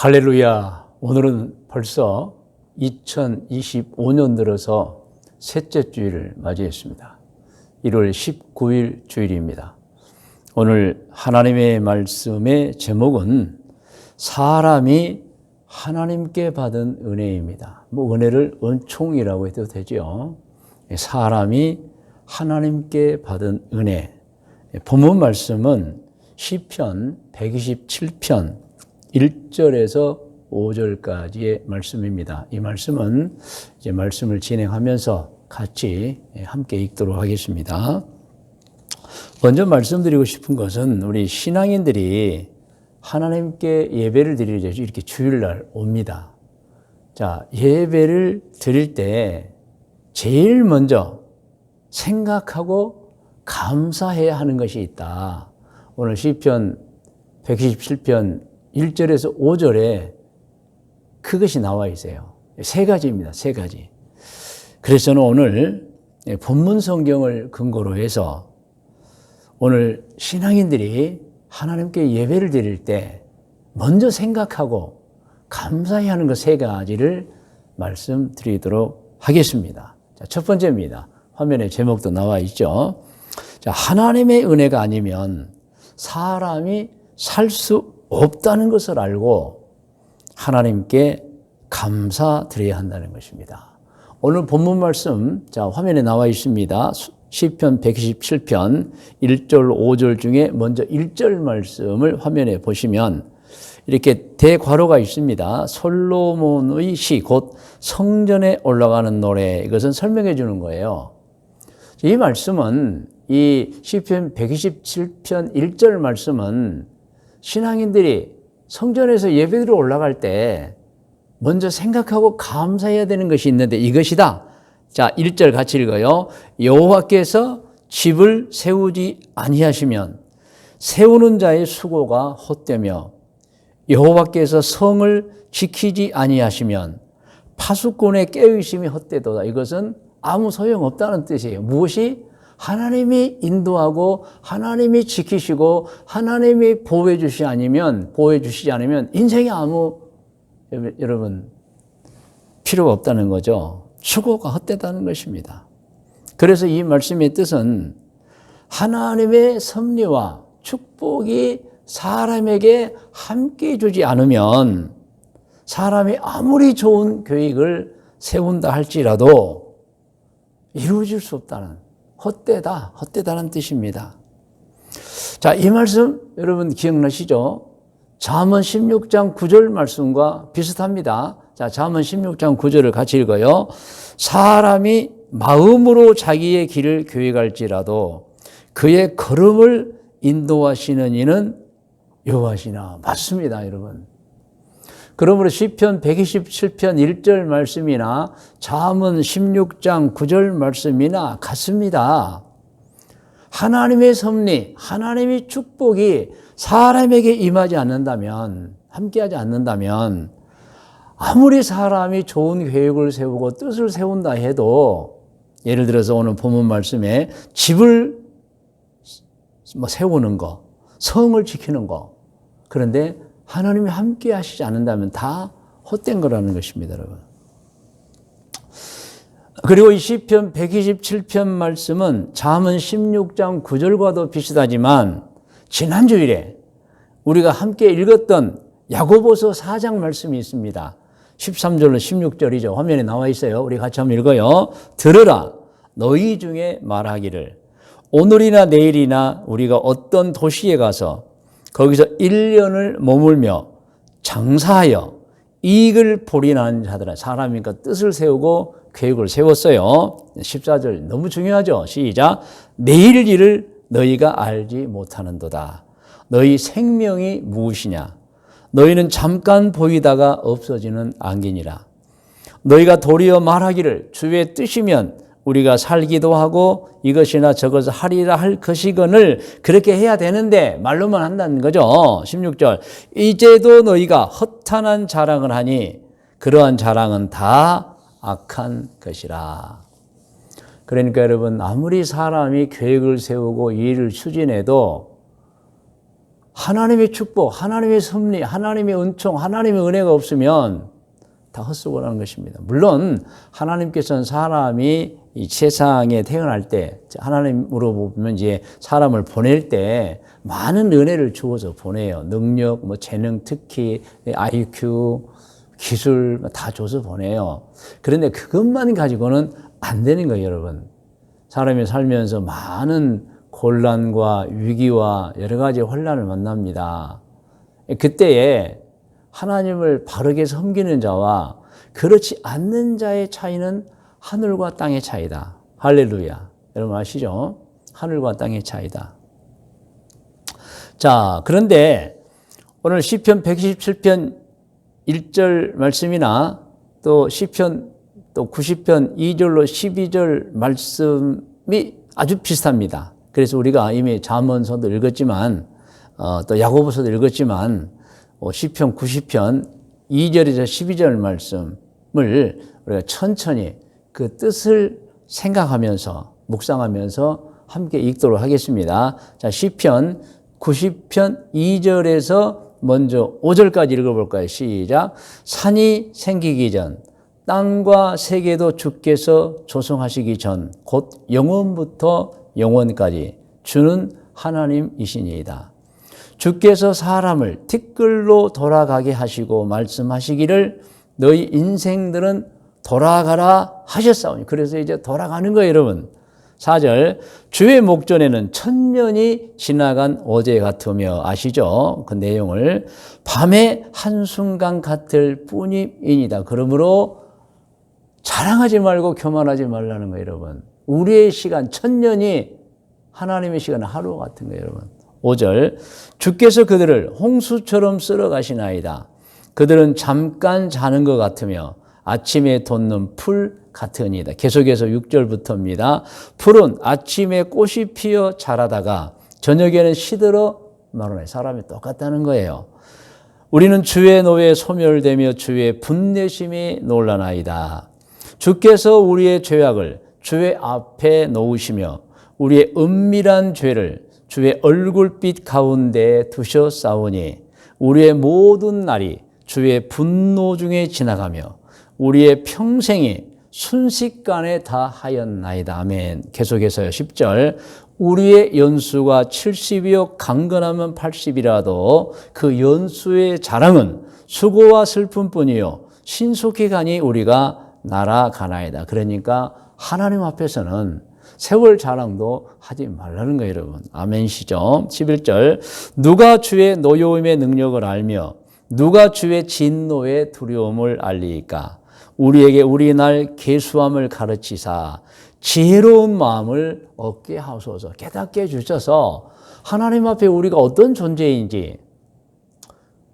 할렐루야. 오늘은 벌써 2025년 들어서 셋째 주일을 맞이했습니다. 1월 19일 주일입니다. 오늘 하나님의 말씀의 제목은 사람이 하나님께 받은 은혜입니다. 은혜를 은총이라고 해도 되죠. 사람이 하나님께 받은 은혜. 본문 말씀은 시편 127편 1절에서 5절까지의 말씀입니다. 이 말씀은 이제 말씀을 진행하면서 같이 함께 읽도록 하겠습니다. 먼저 말씀드리고 싶은 것은 우리 신앙인들이 하나님께 예배를 드리려 이렇게 주일날 옵니다. 자, 예배를 드릴 때 제일 먼저 생각하고 감사해야 하는 것이 있다. 오늘 시편 127편 1절에서 5절에 그것이 나와 있어요. 세 가지입니다. 세 가지. 그래서 저는 오늘 본문 성경을 근거로 해서 오늘 신앙인들이 하나님께 예배를 드릴 때 먼저 생각하고 감사해야 하는 것 세 가지를 말씀드리도록 하겠습니다. 자, 첫 번째입니다. 화면에 제목도 나와 있죠. 자, 하나님의 은혜가 아니면 사람이 살 수 없다는 것을 알고 하나님께 감사드려야 한다는 것입니다. 오늘 본문 말씀, 자, 화면에 나와 있습니다. 시편 127편 1절 5절 중에 먼저 1절 말씀을 화면에 보시면 이렇게 대괄호가 있습니다. 솔로몬의 시, 곧 성전에 올라가는 노래, 이것은 설명해 주는 거예요. 이 말씀은 이 시편 127편 1절 말씀은 신앙인들이 성전에서 예배드리러 올라갈 때 먼저 생각하고 감사해야 되는 것이 있는데 이것이다. 자, 1절 같이 읽어요. 여호와께서 집을 세우지 아니하시면 세우는 자의 수고가 헛되며 여호와께서 성을 지키지 아니하시면 파수꾼의 깨어있음이 헛되도다. 이것은 아무 소용없다는 뜻이에요. 무엇이? 하나님이 인도하고 하나님이 지키시고 하나님이 보호해 주시지 않으면 인생에 아무 여러분 필요가 없다는 거죠. 수고가 헛되다는 것입니다. 그래서 이 말씀의 뜻은 하나님의 섭리와 축복이 사람에게 함께 주지 않으면 사람이 아무리 좋은 계획을 세운다 할지라도 이루어질 수 없다는, 헛되다는 뜻입니다. 자, 이 말씀 여러분 기억나시죠? 잠언 16장 9절 말씀과 비슷합니다. 자, 잠언 16장 9절을 같이 읽어요. 사람이 마음으로 자기의 길을 계획할지라도 그의 걸음을 인도하시는 이는 여호와시나. 맞습니다, 여러분. 그러므로 시편 127편 1절 말씀이나 잠언 16장 9절 말씀이나 같습니다. 하나님의 섭리, 하나님의 축복이 사람에게 임하지 않는다면, 함께하지 않는다면 아무리 사람이 좋은 계획을 세우고 뜻을 세운다 해도, 예를 들어서 오늘 본문 말씀에 집을 세우는 거, 성을 지키는 거, 그런데 하나님이 함께 하시지 않는다면 다 헛된 거라는 것입니다, 여러분. 그리고 이 시편 127편 말씀은 잠언 16장 9절과도 비슷하지만 지난 주일에 우리가 함께 읽었던 야고보서 4장 말씀이 있습니다. 13절로 16절이죠. 화면에 나와 있어요. 우리 같이 한번 읽어요. 들으라, 너희 중에 말하기를 오늘이나 내일이나 우리가 어떤 도시에 가서 거기서 1년을 머물며 장사하여 이익을 볼인하는 자들아. 사람이니까 뜻을 세우고 계획을 세웠어요. 14절 너무 중요하죠. 시작. 내일 일을 너희가 알지 못하는도다. 너희 생명이 무엇이냐? 너희는 잠깐 보이다가 없어지는 안개니라. 너희가 도리어 말하기를 주의 뜻이면 우리가 살기도 하고 이것이나 저것을 하리라 할 것이거늘. 그렇게 해야 되는데 말로만 한다는 거죠. 16절. 이제도 너희가 허탄한 자랑을 하니 그러한 자랑은 다 악한 것이라. 그러니까 여러분, 아무리 사람이 계획을 세우고 일을 추진해도 하나님의 축복, 하나님의 섭리, 하나님의 은총, 하나님의 은혜가 없으면 다 헛수고라는 것입니다. 물론 하나님께서는 사람이 이 세상에 태어날 때 하나님으로 보면 이제 사람을 보낼 때 많은 은혜를 주어서 보내요. 능력, 뭐 재능, 특히 IQ, 기술 다 줘서 보내요. 그런데 그것만 가지고는 안 되는 거예요, 여러분. 사람이 살면서 많은 곤란과 위기와 여러 가지 혼란을 만납니다. 그때에 하나님을 바르게 섬기는 자와 그렇지 않는 자의 차이는 하늘과 땅의 차이다. 할렐루야. 여러분 아시죠? 하늘과 땅의 차이다. 자, 그런데 오늘 시편 127편 1절 말씀이나 또 시편 또 90편 2절로 12절 말씀이 아주 비슷합니다. 그래서 우리가 이미 잠언서도 읽었지만 또 야고보서도 읽었지만 시편 90편 2절에서 12절 말씀을 우리가 천천히 그 뜻을 생각하면서 묵상하면서 함께 읽도록 하겠습니다. 자, 시편 90편 2절에서 먼저 5절까지 읽어볼까요? 시작. 산이 생기기 전 땅과 세계도 주께서 조성하시기 전 곧 영원부터 영원까지 주는 하나님이시니이다. 주께서 사람을 티끌로 돌아가게 하시고 말씀하시기를 너희 인생들은 돌아가라 하셨사오니. 그래서 이제 돌아가는 거예요, 여러분. 4절. 주의 목전에는 천년이 지나간 어제 같으며. 아시죠? 그 내용을. 밤의 한순간 같을 뿐이니이다. 그러므로 자랑하지 말고 교만하지 말라는 거예요, 여러분. 우리의 시간 천년이 하나님의 시간은 하루 같은 거예요, 여러분. 5절. 주께서 그들을 홍수처럼 쓸어 가시나이다. 그들은 잠깐 자는 것 같으며 아침에 돋는 풀 같으니이다. 계속해서 6절부터입니다. 풀은 아침에 꽃이 피어 자라다가 저녁에는 시들어 마르네. 사람이 똑같다는 거예요. 우리는 주의 노에 소멸되며 주의 분내심이 놀라나이다. 주께서 우리의 죄악을 주의 앞에 놓으시며 우리의 은밀한 죄를 주의 얼굴빛 가운데 두셨사오니 우리의 모든 날이 주의 분노 중에 지나가며 우리의 평생이 순식간에 다 하였나이다. 아멘. 계속해서요. 10절. 우리의 연수가 70이요 강건하면 80이라도 그 연수의 자랑은 수고와 슬픔뿐이요 신속히 가니 우리가 날아가나이다. 그러니까 하나님 앞에서는 세월 자랑도 하지 말라는 거예요, 여러분. 아멘시죠. 11절. 누가 주의 노여움의 능력을 알며 누가 주의 진노의 두려움을 알리까? 우리에게 우리 날 계수함을 가르치사 지혜로운 마음을 얻게 하소서. 깨닫게 해주셔서 하나님 앞에 우리가 어떤 존재인지,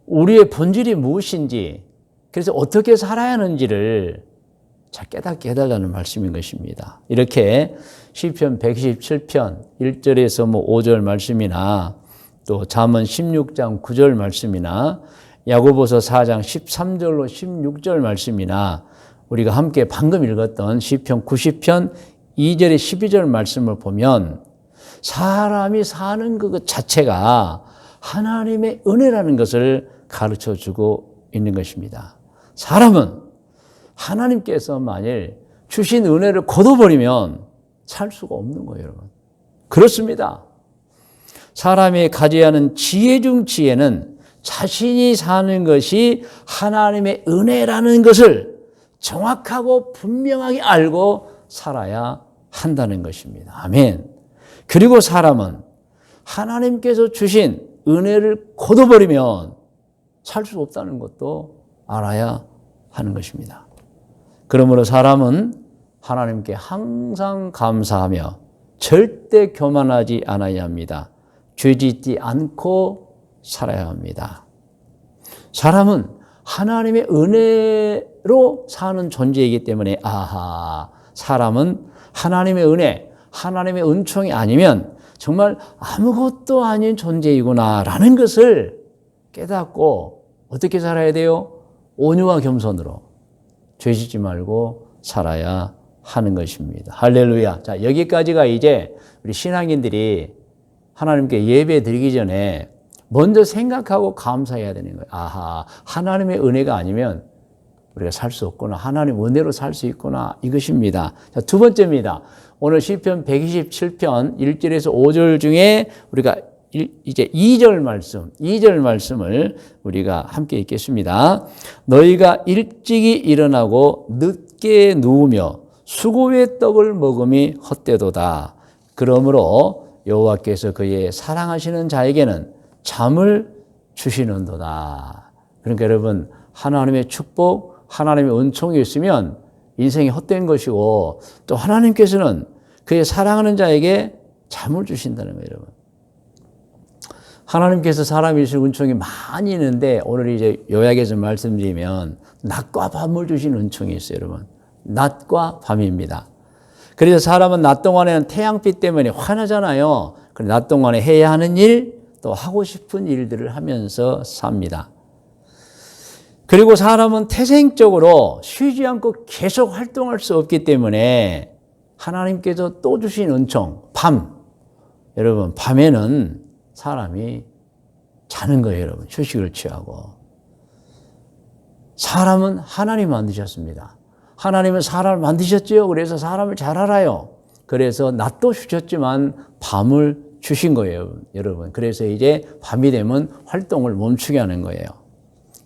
우리의 본질이 무엇인지, 그래서 어떻게 살아야 하는지를 잘 깨닫게 해달라는 말씀인 것입니다. 이렇게 시편 127편 1절에서 5절 말씀이나 또 잠언 16장 9절 말씀이나 야고보서 4장 13절로 16절 말씀이나 우리가 함께 방금 읽었던 시편 90편 2절에 12절 말씀을 보면 사람이 사는 것 자체가 하나님의 은혜라는 것을 가르쳐주고 있는 것입니다. 사람은 하나님께서 만일 주신 은혜를 거둬버리면 살 수가 없는 거예요, 여러분. 그렇습니다. 사람이 가져야 하는 지혜 중 지혜는 자신이 사는 것이 하나님의 은혜라는 것을 정확하고 분명하게 알고 살아야 한다는 것입니다. 아멘. 그리고 사람은 하나님께서 주신 은혜를 거둬버리면 살 수 없다는 것도 알아야 하는 것입니다. 그러므로 사람은 하나님께 항상 감사하며 절대 교만하지 않아야 합니다. 죄짓지 않고 살아야 합니다. 사람은 하나님의 은혜로 사는 존재이기 때문에 사람은 하나님의 은혜, 하나님의 은총이 아니면 정말 아무것도 아닌 존재이구나라는 것을 깨닫고 어떻게 살아야 돼요? 온유와 겸손으로 죄짓지 말고 살아야 하는 것입니다. 할렐루야. 자, 여기까지가 이제 우리 신앙인들이 하나님께 예배 드리기 전에 먼저 생각하고 감사해야 되는 거예요. 아하, 하나님의 은혜가 아니면 우리가 살 수 없구나. 하나님 은혜로 살 수 있구나. 이것입니다. 자, 두 번째입니다. 오늘 시편 127편 1절에서 5절 중에 우리가 이제 2절 말씀을 우리가 함께 읽겠습니다. 너희가 일찍이 일어나고 늦게 누우며 수고의 떡을 먹음이 헛되도다. 그러므로 여호와께서 그의 사랑하시는 자에게는 잠을 주시는도다. 그러니까 여러분, 하나님의 축복, 하나님의 은총이 있으면 인생이 헛된 것이고, 또 하나님께서는 그의 사랑하는 자에게 잠을 주신다는 거예요, 여러분. 하나님께서 사람이 주신 은총이 많이 있는데, 오늘 이제 요약해서 말씀드리면 낮과 밤을 주신 은총이 있어요, 여러분. 낮과 밤입니다. 그래서 사람은 낮 동안에는 태양빛 때문에 화나잖아요. 그래서 낮 동안에 해야 하는 일, 또 하고 싶은 일들을 하면서 삽니다. 그리고 사람은 태생적으로 쉬지 않고 계속 활동할 수 없기 때문에 하나님께서 또 주신 은총, 밤. 여러분, 밤에는 사람이 자는 거예요, 여러분. 휴식을 취하고. 사람은 하나님 만드셨습니다. 하나님은 사람을 만드셨지요. 그래서 사람을 잘 알아요. 그래서 낮도 주셨지만 밤을 주신 거예요, 여러분. 그래서 이제 밤이 되면 활동을 멈추게 하는 거예요.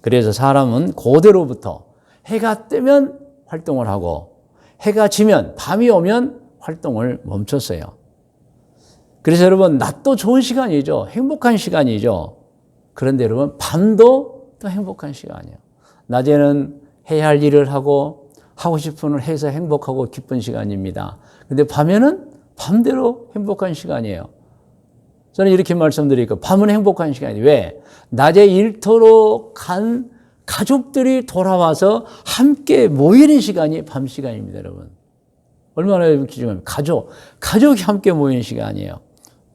그래서 사람은 고대로부터 해가 뜨면 활동을 하고 해가 지면 밤이 오면 활동을 멈췄어요. 그래서 여러분, 낮도 좋은 시간이죠. 행복한 시간이죠. 그런데 여러분, 밤도 또 행복한 시간이에요. 낮에는 해야 할 일을 하고 싶은 일 해서 행복하고 기쁜 시간입니다. 근데 밤에는 밤대로 행복한 시간이에요. 저는 이렇게 말씀드리니까 밤은 행복한 시간이에요. 왜? 낮에 일터로 간 가족들이 돌아와서 함께 모이는 시간이 밤 시간입니다, 여러분. 얼마나 귀중합니까? 가족이 함께 모이는 시간이에요.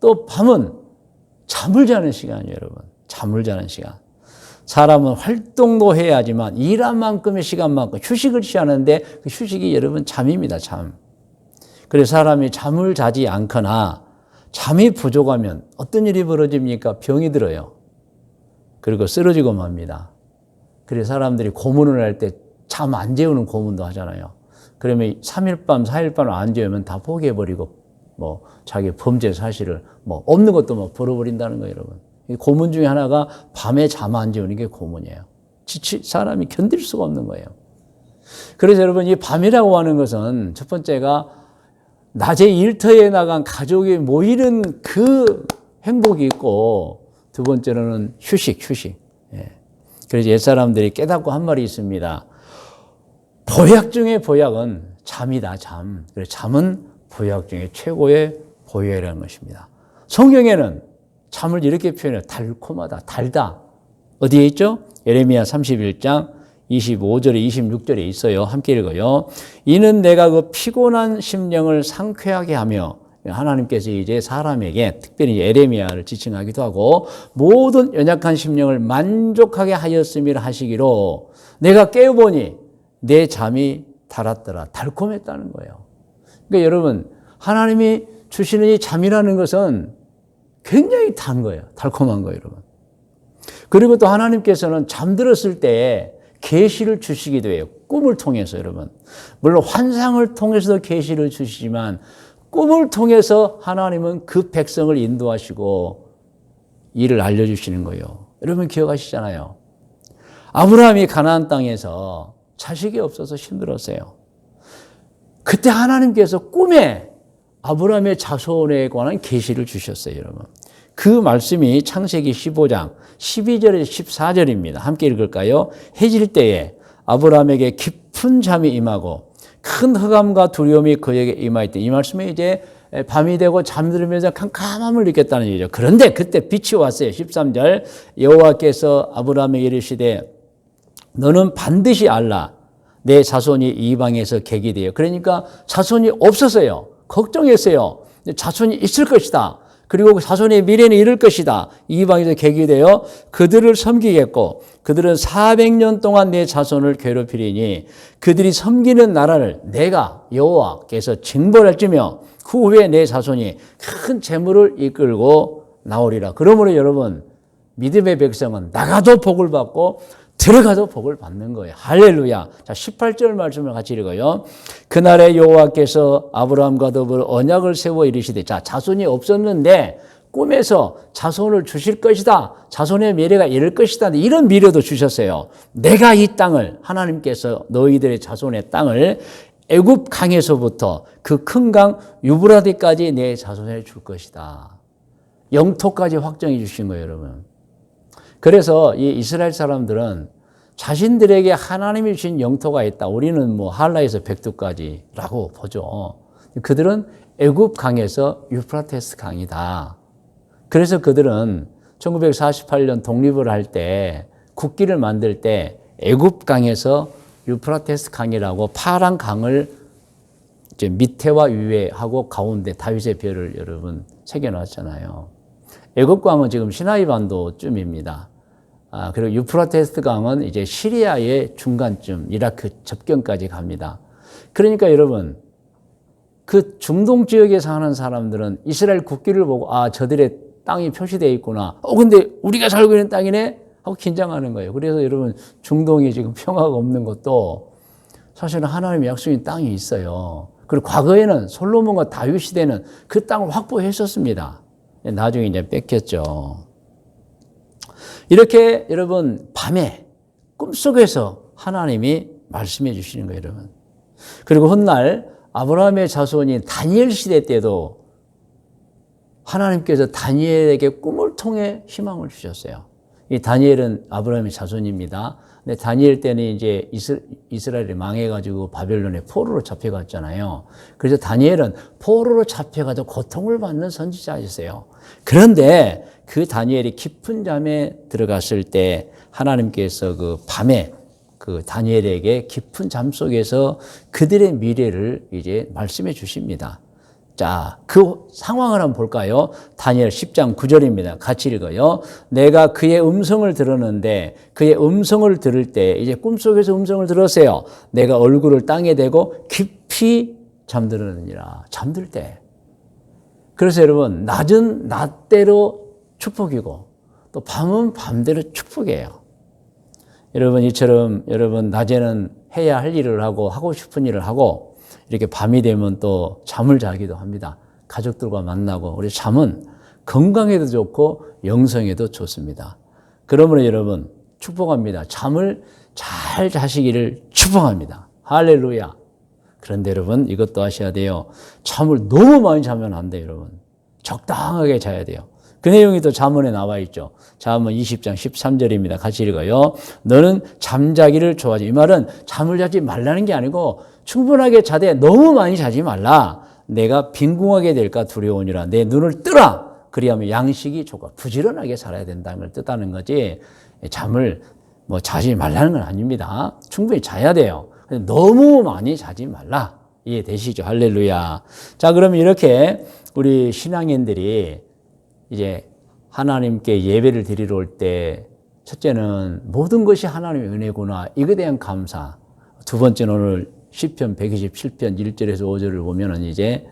또 밤은 잠을 자는 시간이에요, 여러분. 잠을 자는 시간. 사람은 활동도 해야 하지만 일한 만큼의 시간만큼 휴식을 취하는데 그 휴식이 여러분 잠입니다, 잠. 그래서 사람이 잠을 자지 않거나 잠이 부족하면 어떤 일이 벌어집니까? 병이 들어요. 그리고 쓰러지고 맙니다. 그래서 사람들이 고문을 할 때 잠 안 재우는 고문도 하잖아요. 그러면 3일 밤, 4일 밤을 안 재우면 다 포기해버리고 자기 범죄 사실을 없는 것도 벌어버린다는 거예요, 여러분. 고문 중에 하나가 밤에 잠 안 재우는 게 고문이에요. 사람이 견딜 수가 없는 거예요. 그래서 여러분, 이 밤이라고 하는 것은 첫 번째가 낮에 일터에 나간 가족이 모이는 그 행복이 있고, 두 번째로는 휴식. 예. 그래서 옛사람들이 깨닫고 한 말이 있습니다. 보약 중에 보약은 잠이다, 잠. 그래서 잠은 보약 중에 최고의 보약이라는 것입니다. 성경에는 잠을 이렇게 표현해요. 달콤하다, 달다. 어디에 있죠? 예레미야 31장 25절에 26절에 있어요. 함께 읽어요. 이는 내가 그 피곤한 심령을 상쾌하게 하며, 하나님께서 이제 사람에게 특별히 예레미야를 지칭하기도 하고 모든 연약한 심령을 만족하게 하였음이라 하시기로 내가 깨어보니 내 잠이 달았더라. 달콤했다는 거예요. 그러니까 여러분, 하나님이 주시는 이 잠이라는 것은 굉장히 단 거예요. 달콤한 거예요, 여러분. 그리고 또 하나님께서는 잠들었을 때 계시를 주시기도 해요. 꿈을 통해서, 여러분. 물론 환상을 통해서도 계시를 주시지만 꿈을 통해서 하나님은 그 백성을 인도하시고 일을 알려주시는 거예요. 여러분 기억하시잖아요. 아브라함이 가나안 땅에서 자식이 없어서 힘들었어요. 그때 하나님께서 꿈에 아브라함의 자손에 관한 계시를 주셨어요, 여러분. 그 말씀이 창세기 15장 12절에서 14절입니다. 함께 읽을까요? 해질 때에 아브라함에게 깊은 잠이 임하고 큰 흑암과 두려움이 그에게 임하였대. 이 말씀에 이제 밤이 되고 잠들면서 캄캄함을 느꼈다는 얘기죠. 그런데 그때 빛이 왔어요. 13절 여호와께서 아브라함에게 이르시되 너는 반드시 알라. 내 자손이 이방에서 객이 되어. 그러니까 자손이 없었어요. 걱정했어요. 자손이 있을 것이다. 그리고 자손의 미래는 이룰 것이다. 이방에서 객이 되어 그들을 섬기겠고 그들은 400년 동안 내 자손을 괴롭히리니 그들이 섬기는 나라를 내가 여호와께서 징벌할지며 그 후에 내 자손이 큰 재물을 이끌고 나오리라. 그러므로 여러분, 믿음의 백성은 나가도 복을 받고 들어가도 복을 받는 거예요. 할렐루야. 자, 18절 말씀을 같이 읽어요. 그날에 여호와께서 아브라함과 더불어 언약을 세워 이르시되, 자, 자손이 없었는데 꿈에서 자손을 주실 것이다. 자손의 미래가 이럴 것이다. 이런 미래도 주셨어요. 내가 이 땅을, 하나님께서 너희들의 자손의 땅을 애굽 강에서부터 그 큰 강 유브라데까지 내 자손에 줄 것이다. 영토까지 확정해 주신 거예요, 여러분. 그래서 이 이스라엘 사람들은 자신들에게 하나님이 주신 영토가 있다. 우리는 뭐 할라에서 백두까지라고 보죠. 그들은 애굽 강에서 유프라테스 강이다. 그래서 그들은 1948년 독립을 할 때 국기를 만들 때 애굽 강에서 유프라테스 강이라고 파란 강을 이제 밑에와 위에 하고 가운데 다윗의 별을 여러분 새겨놨잖아요. 애굽 강은 지금 시나이 반도쯤입니다. 그리고 유프라테스 강은 이제 시리아의 중간쯤 이라크 접경까지 갑니다. 그러니까 여러분 그 중동 지역에 사는 사람들은 이스라엘 국기를 보고 저들의 땅이 표시되어 있구나. 근데 우리가 살고 있는 땅이네? 하고 긴장하는 거예요. 그래서 여러분 중동이 지금 평화가 없는 것도 사실은 하나님의 약속인 땅이 있어요. 그리고 과거에는 솔로몬과 다윗 시대는 그 땅을 확보했었습니다. 나중에 이제 뺏겼죠. 이렇게 여러분 밤에 꿈속에서 하나님이 말씀해 주시는 거예요, 여러분. 그리고 훗날 아브라함의 자손인 다니엘 시대 때도 하나님께서 다니엘에게 꿈을 통해 희망을 주셨어요. 이 다니엘은 아브라함의 자손입니다. 근데 다니엘 때는 이제 이스라엘이 망해가지고 바벨론에 포로로 잡혀갔잖아요. 그래서 다니엘은 포로로 잡혀가지고 고통을 받는 선지자였어요. 그런데 그 다니엘이 깊은 잠에 들어갔을 때 하나님께서 그 밤에 그 다니엘에게 깊은 잠 속에서 그들의 미래를 이제 말씀해 주십니다. 자, 그 상황을 한번 볼까요? 다니엘 10장 9절입니다. 같이 읽어요. 내가 그의 음성을 들었는데 그의 음성을 들을 때 이제 꿈속에서 음성을 들었어요. 내가 얼굴을 땅에 대고 깊이 잠들었느니라. 잠들 때. 그래서 여러분 낮은 낮대로 축복이고 또 밤은 밤대로 축복이에요. 여러분 이처럼 여러분 낮에는 해야 할 일을 하고 싶은 일을 하고 이렇게 밤이 되면 또 잠을 자기도 합니다. 가족들과 만나고 우리 잠은 건강에도 좋고 영성에도 좋습니다. 그러므로 여러분 축복합니다. 잠을 잘 자시기를 축복합니다. 할렐루야. 그런데 여러분 이것도 아셔야 돼요. 잠을 너무 많이 자면 안 돼요, 여러분. 적당하게 자야 돼요. 그 내용이 또 잠언에 나와 있죠. 잠언 20장 13절입니다. 같이 읽어요. 너는 잠자기를 좋아하지. 이 말은 잠을 자지 말라는 게 아니고 충분하게 자되 너무 많이 자지 말라. 내가 빈궁하게 될까 두려우니라. 내 눈을 뜨라. 그리하면 양식이 좋고 부지런하게 살아야 된다는 걸 뜻하는 거지. 잠을 뭐 자지 말라는 건 아닙니다. 충분히 자야 돼요. 너무 많이 자지 말라. 이해되시죠? 할렐루야. 자, 그러면 이렇게 우리 신앙인들이 이제 하나님께 예배를 드리러 올 때 첫째는 모든 것이 하나님의 은혜구나. 이거에 대한 감사. 두 번째는 오늘 시편 127편 1절에서 5절을 보면은 이제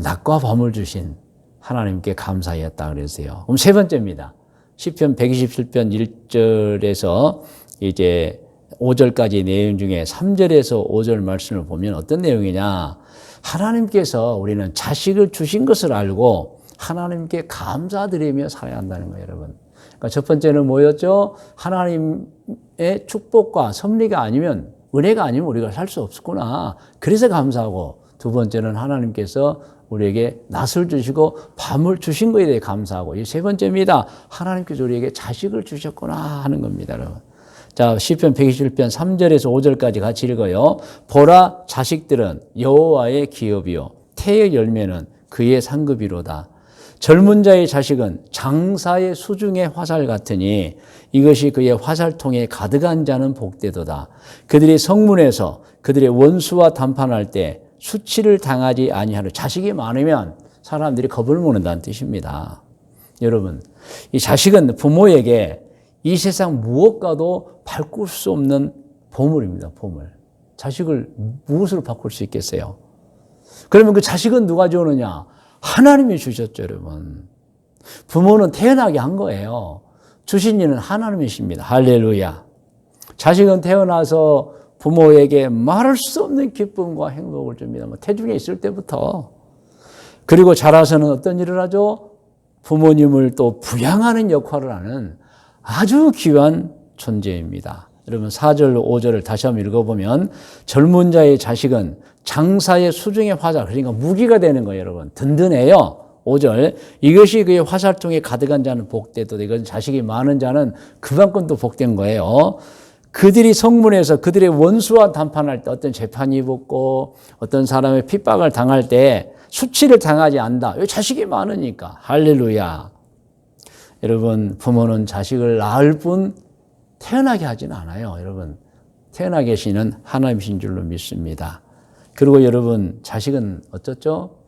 낮과 밤을 주신 하나님께 감사했다 그랬어요. 그럼 세 번째입니다. 시편 127편 1절에서 이제 5절까지 내용 중에 3절에서 5절 말씀을 보면 어떤 내용이냐. 하나님께서 우리는 자식을 주신 것을 알고 하나님께 감사드리며 살아야 한다는 거예요, 여러분. 그러니까 첫 번째는 뭐였죠? 하나님의 축복과 섭리가 아니면, 은혜가 아니면 우리가 살 수 없었구나. 그래서 감사하고, 두 번째는 하나님께서 우리에게 낮을 주시고 밤을 주신 것에 대해 감사하고, 이 세 번째입니다. 하나님께서 우리에게 자식을 주셨구나 하는 겁니다, 여러분. 자, 시편 121편 3절에서 5절까지 같이 읽어요. 보라, 자식들은 여호와의 기업이요 태의 열매는 그의 상급이로다. 젊은 자의 자식은 장사의 수중의 화살 같으니 이것이 그의 화살통에 가득한 자는 복되도다. 그들이 성문에서 그들의 원수와 담판할 때 수치를 당하지 아니하려. 자식이 많으면 사람들이 겁을 먹는다는 뜻입니다. 여러분, 이 자식은 부모에게 이 세상 무엇과도 바꿀 수 없는 보물입니다. 보물. 자식을 무엇으로 바꿀 수 있겠어요? 그러면 그 자식은 누가 주느냐? 하나님이 주셨죠, 여러분. 부모는 태어나게 한 거예요. 주신 이는 하나님이십니다. 할렐루야. 자식은 태어나서 부모에게 말할 수 없는 기쁨과 행복을 줍니다. 태중에 있을 때부터. 그리고 자라서는 어떤 일을 하죠? 부모님을 또 부양하는 역할을 하는 아주 귀한 존재입니다. 여러분 4절, 5절을 다시 한번 읽어보면 젊은 자의 자식은 장사의 수중의 화살, 그러니까 무기가 되는 거예요. 여러분 든든해요. 5절, 이것이 그의 화살통에 가득한 자는 복되도다. 이건 자식이 많은 자는 그만큼 또 복된 거예요. 그들이 성문에서 그들의 원수와 담판할 때 어떤 재판이 붙고 어떤 사람의 핍박을 당할 때 수치를 당하지 않는다. 왜? 자식이 많으니까. 할렐루야. 여러분 부모는 자식을 낳을 뿐 태어나게 하진 않아요. 여러분 태어나 계시는 하나님이신 줄로 믿습니다. 그리고 여러분 자식은 어쩌죠?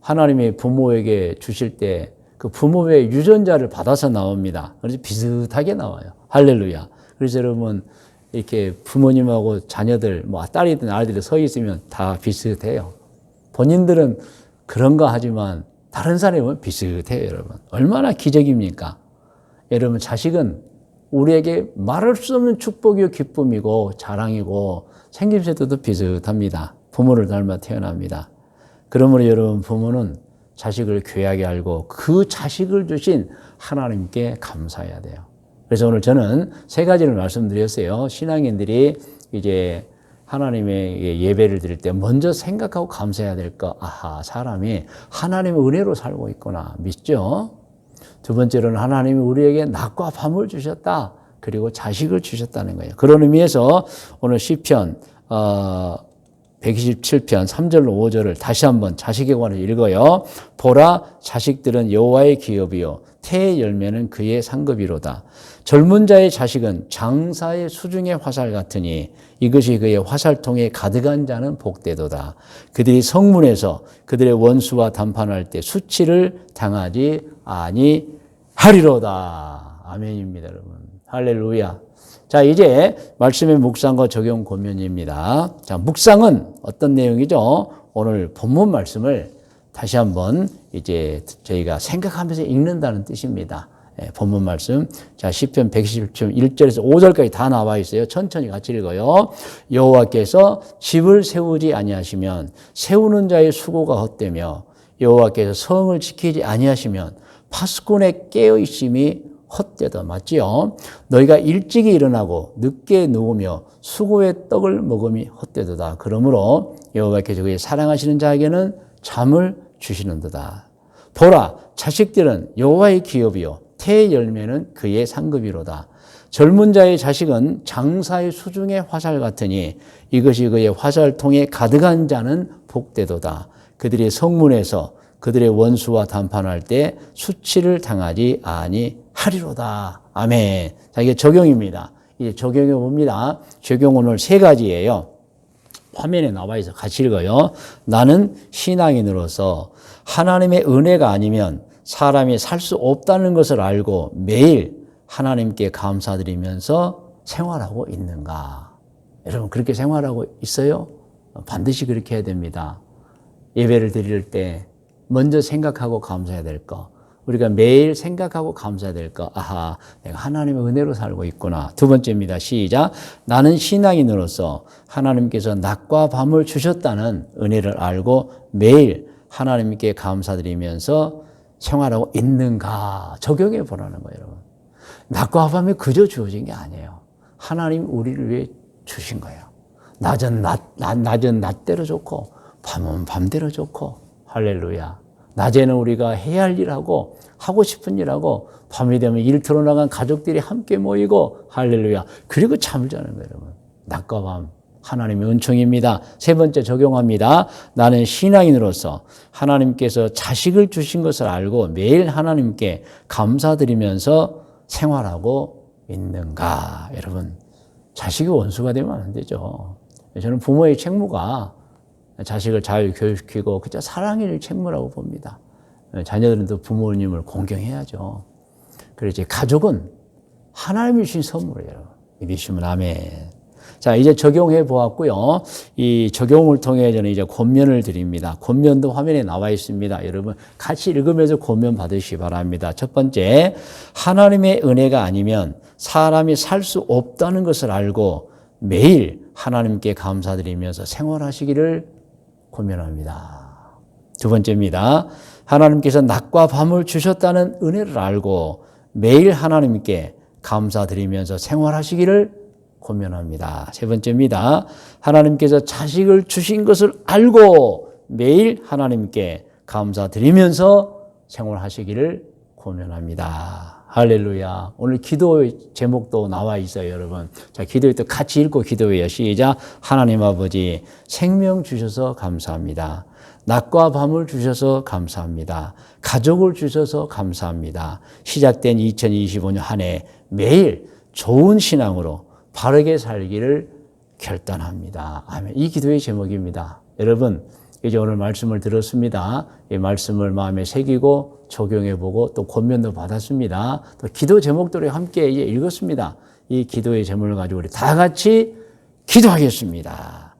하나님이 부모에게 주실 때 그 부모의 유전자를 받아서 나옵니다. 그래서 비슷하게 나와요. 할렐루야. 그래서 여러분 이렇게 부모님하고 자녀들 딸이든 아들이 서 있으면 다 비슷해요. 본인들은 그런가 하지만 다른 사람이 보면 비슷해요. 여러분 얼마나 기적입니까? 여러분 자식은 우리에게 말할 수 없는 축복이요 기쁨이고 자랑이고 생김새도 비슷합니다. 부모를 닮아 태어납니다. 그러므로 여러분 부모는 자식을 귀하게 알고 그 자식을 주신 하나님께 감사해야 돼요. 그래서 오늘 저는 세 가지를 말씀드렸어요. 신앙인들이 이제 하나님의 예배를 드릴 때 먼저 생각하고 감사해야 될 거. 아하, 사람이 하나님의 은혜로 살고 있구나. 믿죠? 두 번째로는 하나님이 우리에게 낮과 밤을 주셨다. 그리고 자식을 주셨다는 거예요. 그런 의미에서 오늘 시편 127편 3절로 5절을 다시 한번 자식에 관해서 읽어요. 보라, 자식들은 여호와의 기업이요 태의 열매는 그의 상급이로다. 젊은 자의 자식은 장사의 수중의 화살 같으니 이것이 그의 화살통에 가득한 자는 복되도다. 그들이 성문에서 그들의 원수와 담판할 때 수치를 당하지 아니하리로다. 아멘입니다, 여러분. 할렐루야. 자, 이제 말씀의 묵상과 적용 고면입니다. 자, 묵상은 어떤 내용이죠? 오늘 본문 말씀을 다시 한번 이제 저희가 생각하면서 읽는다는 뜻입니다. 본문 말씀. 자, 시편 117편 1절에서 5절까지 다 나와 있어요. 천천히 같이 읽어요. 여호와께서 집을 세우지 아니하시면 세우는 자의 수고가 헛되며 여호와께서 성을 지키지 아니하시면 파수꾼의 깨어 있음이 헛되다. 맞지요? 너희가 일찍이 일어나고 늦게 누우며 수고의 떡을 먹음이 헛되도다. 그러므로 여호와께서 그의 사랑하시는 자에게는 잠을 주시는도다. 보라, 자식들은 여호와의 기업이요 태의 열매는 그의 상급이로다. 젊은 자의 자식은 장사의 수중의 화살 같으니 이것이 그의 화살통에 가득한 자는 복되도다. 그들이 성문에서 그들의 원수와 담판할 때 수치를 당하지 아니하리로다. 아멘. 자, 이게 적용입니다. 이제 적용해 봅니다. 적용 오늘 세 가지예요. 화면에 나와 있어 같이 읽어요. 나는 신앙인으로서 하나님의 은혜가 아니면 사람이 살 수 없다는 것을 알고 매일 하나님께 감사드리면서 생활하고 있는가? 여러분 그렇게 생활하고 있어요? 반드시 그렇게 해야 됩니다. 예배를 드릴 때 먼저 생각하고 감사해야 될 거. 우리가 매일 생각하고 감사해야 될 거. 아하, 내가 하나님의 은혜로 살고 있구나. 두 번째입니다. 시작. 나는 신앙인으로서 하나님께서 낮과 밤을 주셨다는 은혜를 알고 매일 하나님께 감사드리면서 생활하고 있는가. 적용해 보라는 거예요, 여러분. 낮과 밤이 그저 주어진 게 아니에요. 하나님 우리를 위해 주신 거예요. 낮은 낮대로 좋고 밤은 밤대로 좋고. 할렐루야. 낮에는 우리가 해야 할 일하고 하고 싶은 일하고 밤이 되면 일터로 나간 가족들이 함께 모이고 할렐루야. 그리고 잠을 자는 거예요, 여러분. 낮과 밤 하나님의 은총입니다. 세 번째 적용합니다. 나는 신앙인으로서 하나님께서 자식을 주신 것을 알고 매일 하나님께 감사드리면서 생활하고 있는가. 여러분 자식이 원수가 되면 안 되죠. 저는 부모의 책무가 자식을 잘 교육시키고 그저 사랑일 책무라고 봅니다. 자녀들은 또 부모님을 공경해야죠. 그래서 이제 가족은 하나님이 주신 선물이에요. 믿으시면 아멘. 자, 이제 적용해 보았고요. 이 적용을 통해 저는 이제 권면을 드립니다. 권면도 화면에 나와 있습니다. 여러분 같이 읽으면서 권면 받으시기 바랍니다. 첫 번째, 하나님의 은혜가 아니면 사람이 살 수 없다는 것을 알고 매일 하나님께 감사드리면서 생활하시기를 권면합니다. 두 번째입니다. 하나님께서 낮과 밤을 주셨다는 은혜를 알고 매일 하나님께 감사드리면서 생활하시기를 권면합니다. 세 번째입니다. 하나님께서 자식을 주신 것을 알고 매일 하나님께 감사드리면서 생활하시기를 권면합니다. 할렐루야. 오늘 기도 제목도 나와 있어요, 여러분. 자, 기도에 또 같이 읽고 기도해요. 시작. 하나님 아버지, 생명 주셔서 감사합니다. 낮과 밤을 주셔서 감사합니다. 가족을 주셔서 감사합니다. 시작된 2025년 한 해 매일 좋은 신앙으로 바르게 살기를 결단합니다. 아멘. 이 기도의 제목입니다. 여러분, 이제 오늘 말씀을 들었습니다. 이 말씀을 마음에 새기고 적용해보고 또 권면도 받았습니다. 또 기도 제목들을 함께 이제 읽었습니다. 이 기도의 제목을 가지고 우리 다 같이 기도하겠습니다.